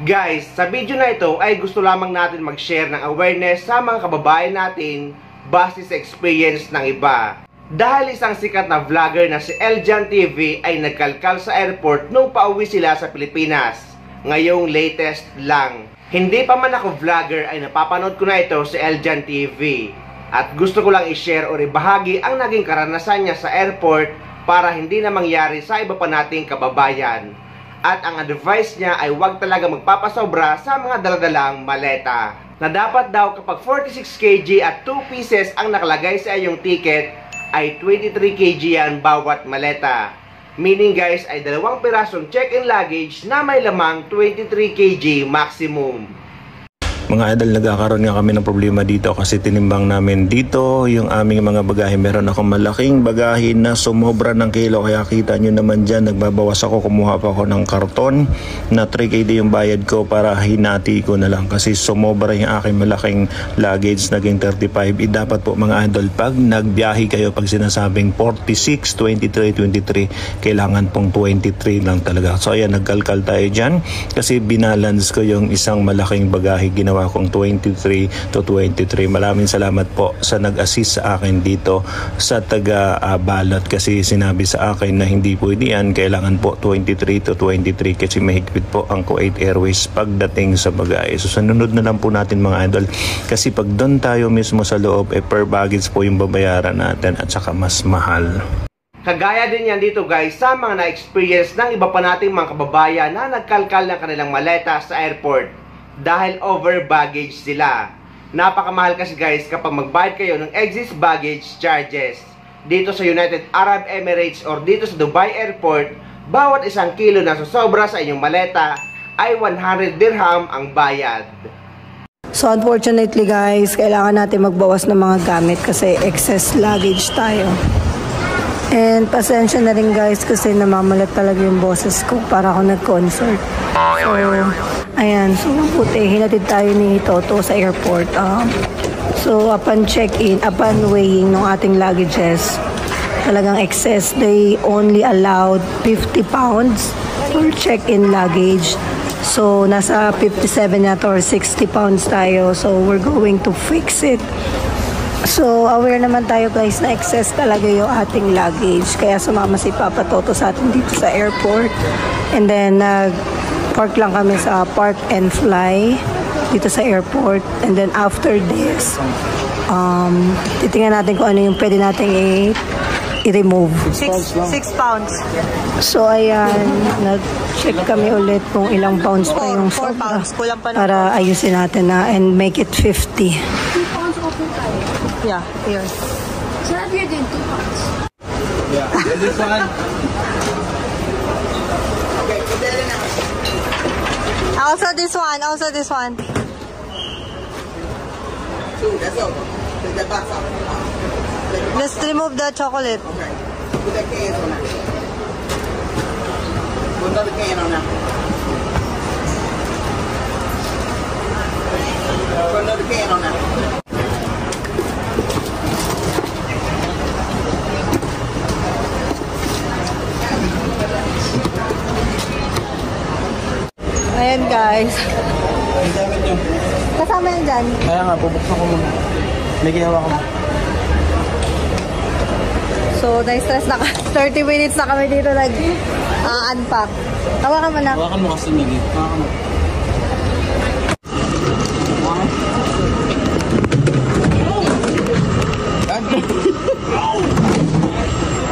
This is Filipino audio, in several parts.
Guys, sa video na ito ay gusto lamang natin mag-share ng awareness sa mga kababayan natin base sa experience ng iba. Dahil isang sikat na vlogger na si Eljan TV ay nagkalkal sa airport nung pauwi sila sa Pilipinas. Ngayong latest lang. Hindi pa man ako vlogger ay napapanood ko na ito si Eljan TV. At gusto ko lang i-share o ibahagi ang naging karanasan niya sa airport para hindi na mangyari sa iba pa nating kababayan. At ang advice niya ay huwag talaga magpapasobra sa mga daladalang maleta. Na dapat daw kapag 46 kg at 2 pieces ang nakalagay sa iyong ticket, ay 23 kg yan bawat maleta. Meaning guys ay 2 pirasong check-in luggage na may lamang 23 kg maximum. Mga idol, nagkakaroon nga kami ng problema dito kasi tinimbang namin dito yung aming mga bagahe. Meron akong malaking bagahe na sumobra ng kilo, kaya kita nyo naman dyan, nagbabawas ako. Kumuha pa ako ng karton na 3KD yung bayad ko para hinati ko na lang kasi sumobra yung aking malaking luggage, naging 35. Dapat po mga idol, pag nagbiyahe kayo, pag sinasabing 46, 23, 23, kailangan pong 23 lang talaga. So ayan, nagkalkal tayo dyan kasi binalance ko yung isang malaking bagahe, ginawa kong 23 to 23. Maraming salamat po sa nag-assist sa akin dito sa taga-balot kasi sinabi sa akin na hindi pwede yan, kailangan po 23 to 23 kasi mahigpit po ang Kuwait Airways pagdating sa bagahe. So sunod na lang po natin mga idol kasi pag doon tayo mismo sa loob, per baggage po yung babayaran natin at saka mas mahal. Kagaya din yan dito guys sa mga na-experience ng iba pa nating mga kababayan na nagkalkal ng kanilang maleta sa airport dahil over baggage sila. Napakamahal kasi guys kapag magbayad kayo ng excess baggage charges. Dito sa United Arab Emirates or dito sa Dubai Airport, bawat 1 kilo na susobra sa inyong maleta ay 100 dirham ang bayad. So unfortunately guys, kailangan natin magbawas ng mga gamit kasi excess luggage tayo. And pasensya na rin guys kasi namamalat talaga yung boses ko para ako nag-concert. So, ayan. So, mabuti. Hinatid tayo ni Toto sa airport. So, upon check-in, upon weighing ng ating luggages, talagang excess. They only allowed 50 pounds for check-in luggage. So, nasa 57 yata or 60 pounds tayo. So, we're going to fix it. So, aware naman tayo guys na excess talaga yung ating luggage. Kaya sumama si Papa Toto sa atin dito sa airport. And then, nag-park lang kami sa Park and Fly dito sa airport. And then, after this, titingnan natin kung ano yung pwede natin i-remove. 6 pounds. So, ayan, nag-check kami ulit kung ilang pounds pa yung 4 pounds. Kulang pa na. para ayusin natin na and make it 50. Yeah, here. So have you done 2 pounds? Yeah, and this one. Also this one, also this one. 2, that's all. Take that box out. Let's remove the chocolate. Okay. Put that can on that. Put another can on that. Put another can on that. Ayan guys. Kasama yan dyan. Kaya nga, bubuksan ko muna. May ginawa ko. So, na-stress na 30 minutes na kami dito nag-unpack. Tawakan mo na. Hawakan mo kasi, Miggy. Hawakan mo.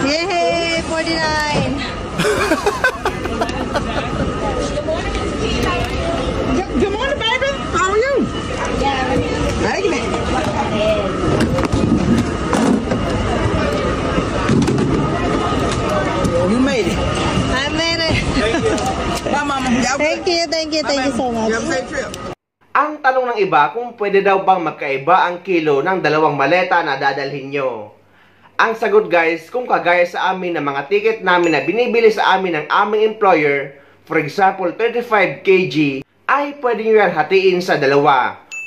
Yay! 49! Good morning, baby. How are you? Hey, man. You made it. I made it! Bye, Mama. Thank you so much. You have a safe trip. Ang tanong ng iba kung pwede daw bang magkaiba ang kilo ng 2 maleta na dadalhin nyo. Ang sagot guys, kung kagaya sa amin ng mga ticket namin na binibili sa amin ng aming employer, for example 35 kg, ay pwede nyo yan hatiin sa 2.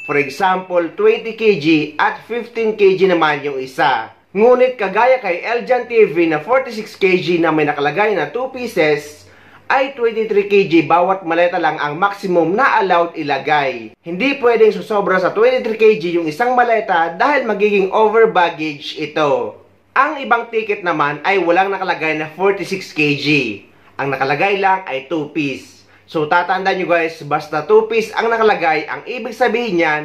For example 20 kg at 15 kg naman yung isa. Ngunit kagaya kay Eljan TV na 46 kg na may nakalagay na 2 pieces, ay 23 kg bawat maleta lang ang maximum na allowed ilagay. Hindi pwedeng susobra sa 23 kg yung isang maleta dahil magiging over baggage ito. Ang ibang ticket naman ay walang nakalagay na 46 kg. Ang nakalagay lang ay 2 piece. So tatandaan nyo guys, basta 2 piece ang nakalagay, ang ibig sabihin niyan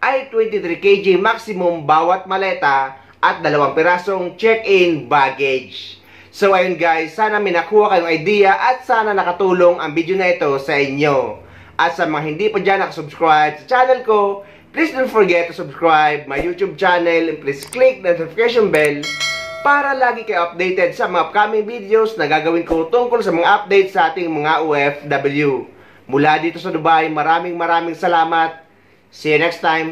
ay 23 kg maximum bawat maleta at 2 pirasong check-in baggage. So ayun guys, sana may nakuha kayong idea at sana nakatulong ang video na ito sa inyo. At sa mga hindi pa dyan nakasubscribe sa channel ko, please don't forget to subscribe my YouTube channel and please click the notification bell para lagi kayo updated sa mga upcoming videos na gagawin ko tungkol sa mga updates sa ating mga OFW. Mula dito sa Dubai, maraming salamat. See you next time.